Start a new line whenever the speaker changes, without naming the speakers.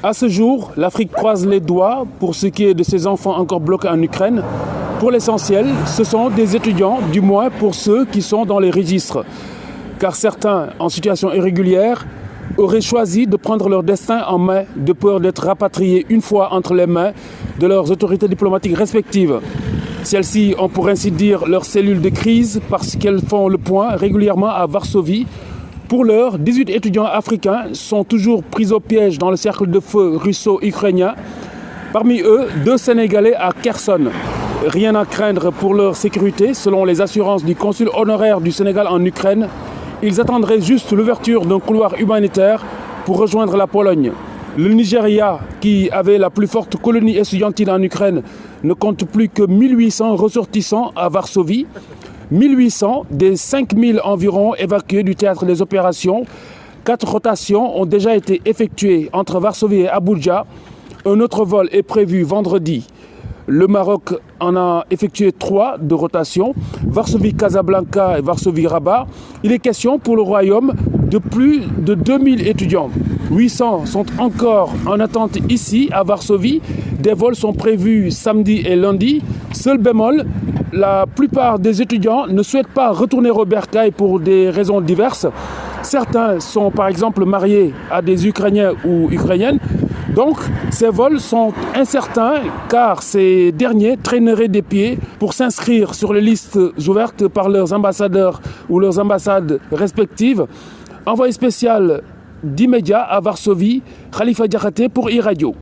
À ce jour, l'Afrique croise les doigts pour ce qui est de ses enfants encore bloqués en Ukraine. Pour l'essentiel, ce sont des étudiants, du moins pour ceux qui sont dans les registres. Car certains, en situation irrégulière, auraient choisi de prendre leur destin en main de peur d'être rapatriés une fois entre les mains de leurs autorités diplomatiques respectives. Celles-ci ont pour ainsi dire leur cellule de crise parce qu'elles font le point régulièrement à Varsovie. Pour l'heure, 18 étudiants africains sont toujours pris au piège dans le cercle de feu russo-ukrainien. Parmi eux, 2 Sénégalais à Kherson. Rien à craindre pour leur sécurité, selon les assurances du consul honoraire du Sénégal en Ukraine. Ils attendraient juste l'ouverture d'un couloir humanitaire pour rejoindre la Pologne. Le Nigeria, qui avait la plus forte colonie estudiantine en Ukraine, ne compte plus que 1800 ressortissants à Varsovie. 1800 des 5000 environ évacués du théâtre des opérations. 4 rotations ont déjà été effectuées entre Varsovie et Abuja. Un autre vol est prévu vendredi. Le Maroc en a effectué 3 de rotation, Varsovie-Casablanca et Varsovie-Rabat. Il est question pour le Royaume de plus de 2000 étudiants. 800 sont encore en attente ici, à Varsovie. Des vols sont prévus samedi et lundi. Seul bémol, la plupart des étudiants ne souhaitent pas retourner au Bercail pour des raisons diverses. Certains sont par exemple mariés à des Ukrainiens ou Ukrainiennes. Donc, ces vols sont incertains car ces derniers traîneraient des pieds pour s'inscrire sur les listes ouvertes par leurs ambassadeurs ou leurs ambassades respectives. Envoyé spécial d'immédiat à Varsovie, Khalifa Diakhaté pour iRadio.